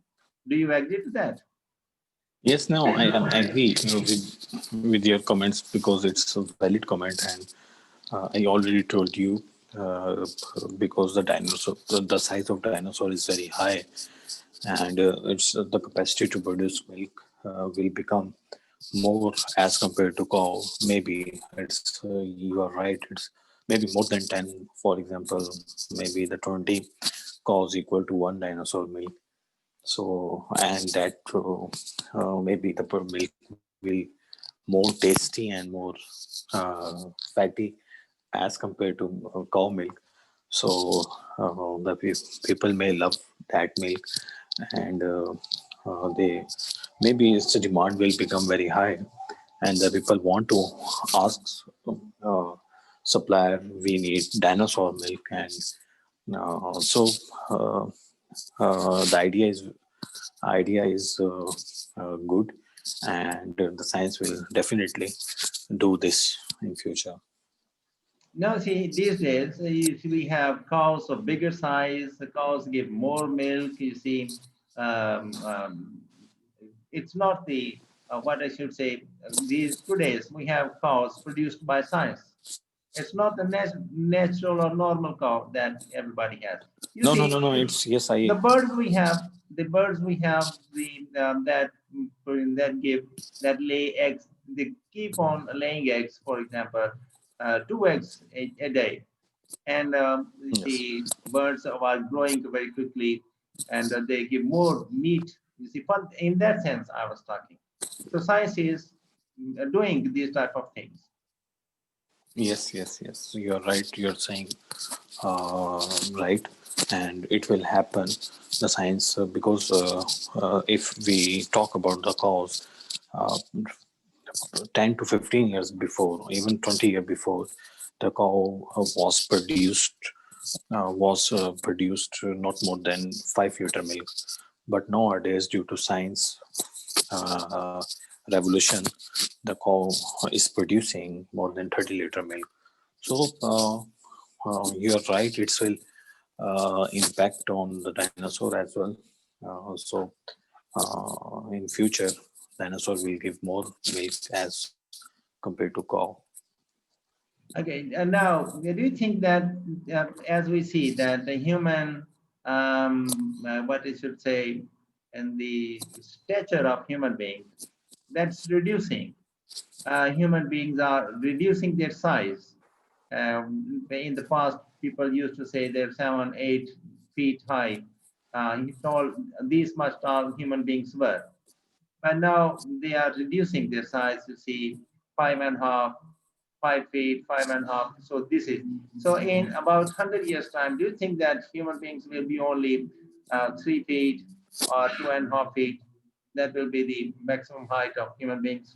Do you agree to that? Yes, no, I agree with your comments because it's a valid comment, and I already told you because the size of dinosaur is very high, and it's the capacity to produce milk will become more as compared to cow. Maybe it's you are right. It's maybe more than 10. For example, maybe the 20 cows equal to one dinosaur milk. So and that maybe the milk will more tasty and more fatty as compared to cow milk. So the people may love that milk, and they maybe its demand will become very high, and the people want to ask uh, supplier, we need dinosaur milk, and so uh, the idea is good, and the science will definitely do this in future. Now, see, these days, you see, we have cows of bigger size. The cows give more milk. You see, um, um, it's not the what I should say. These today's we have cows produced by science. It's not the natural or normal cow that everybody has. You No, no, see, no, no. It's yes, the I birds we have, the that give that lay eggs. They keep on laying eggs. For example, two eggs a day, and yes. the birds are growing very quickly, and they give more meat. You see, fun in that sense, I was talking. So science is doing these type of things. Yes, yes, yes. You're right. You're saying right, and it will happen. The science, because if we talk about the cause, uh, 10 to 15 years before, even 20 years before, the cow was produced not more than 5 liter milk. But nowadays, due to science uh, revolution, the cow is producing more than 30-liter milk. So you're right. It will impact on the dinosaur as well. So in future, dinosaur will give more milk as compared to cow. Okay, and now, do you think that as we see that the human, what I should say, and the stature of human beings, that's reducing. Human beings are reducing their size. In the past, people used to say they're 7, 8 feet high. Tall, these much tall human beings were. But now they are reducing their size. You see, 5.5, 5 feet, 5.5. So this is so. In about 100 years' time, do you think that human beings will be only 3 feet or 2.5 feet? That will be the maximum height of human beings.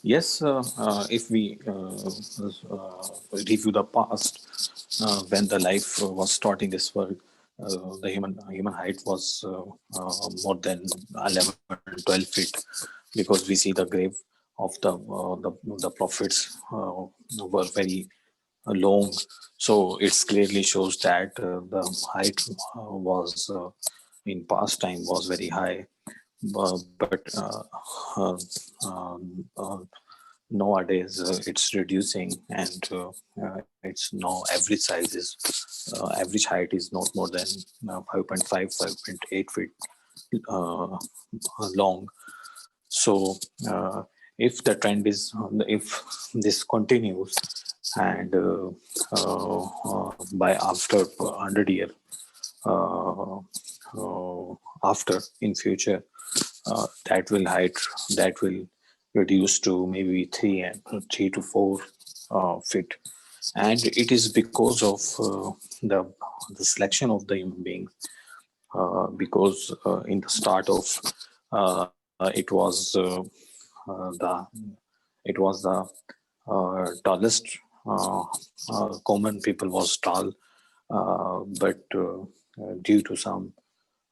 Yes, if we review the past, when the life was starting this world, the human height was more than 11, 12 feet, because we see the grave of the prophets were very long. So it clearly shows that the height was in past time was very high, but nowadays it's reducing, and it's now average size is average height is not more than 5.5, 5.8 feet uh, long. So if the trend is if this continues, and by after 100 year, uh, after in future, that will reduce to maybe 3 to 4 feet, and it is because of the the selection of the human being, because in the start of the it was the tallest common people was tall, but due to some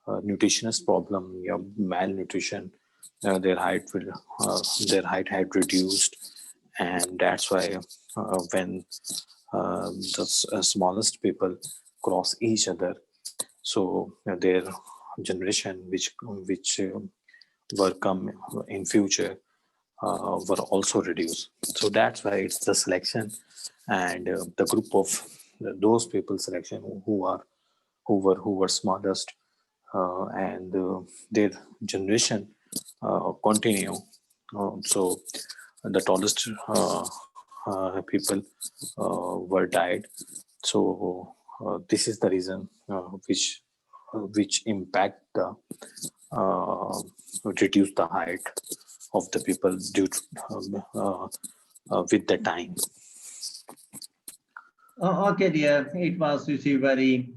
nutritionist problem, yeah, malnutrition, their height had reduced, and that's why when the smallest people cross each other, so their generation which were come in future, were also reduced. So that's why it's the selection and the group of those people selection who were smallest, and their generation continue. So the tallest people were died. So this is the reason which impact the uh, reduce the height of the people due to, with the time. Oh, okay, dear. It was really very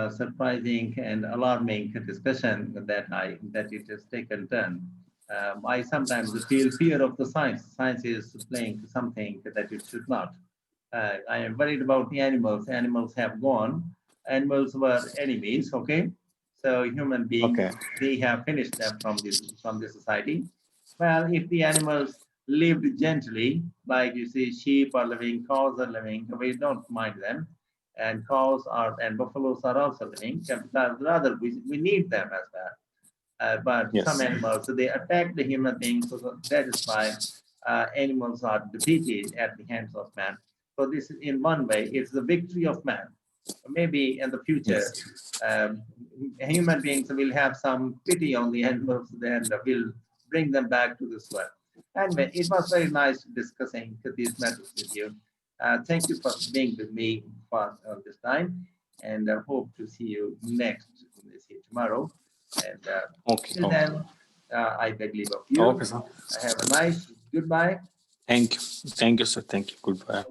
surprising and alarming discussion that it has taken turn. I sometimes feel fear of the science. Science is playing something that it should not. I am worried about the animals. Animals have gone. Animals were enemies. Okay, so human Okay. beings, they have finished them from the society. Well, if the animals lived gently, like you see, sheep are living, cows are living, we don't mind them, and cows are and buffaloes are also living. Rather, we need them as well. But some Yes. animals, so they attack the human beings, so that is why animals are defeated at the hands of man. So this, in one way, it's the victory of man. Maybe in the future, Yes. um, human beings will have some pity on the animals, then will bring them back to this world. Anyway, it was very nice discussing these matters with you. Thank you for being with me for this time, and I hope to see you next, see you tomorrow. And Okay. till Okay. then, I beg leave of Okay, you. sir. Have a nice goodbye. Thank you. Thank you, sir. Thank you. Goodbye.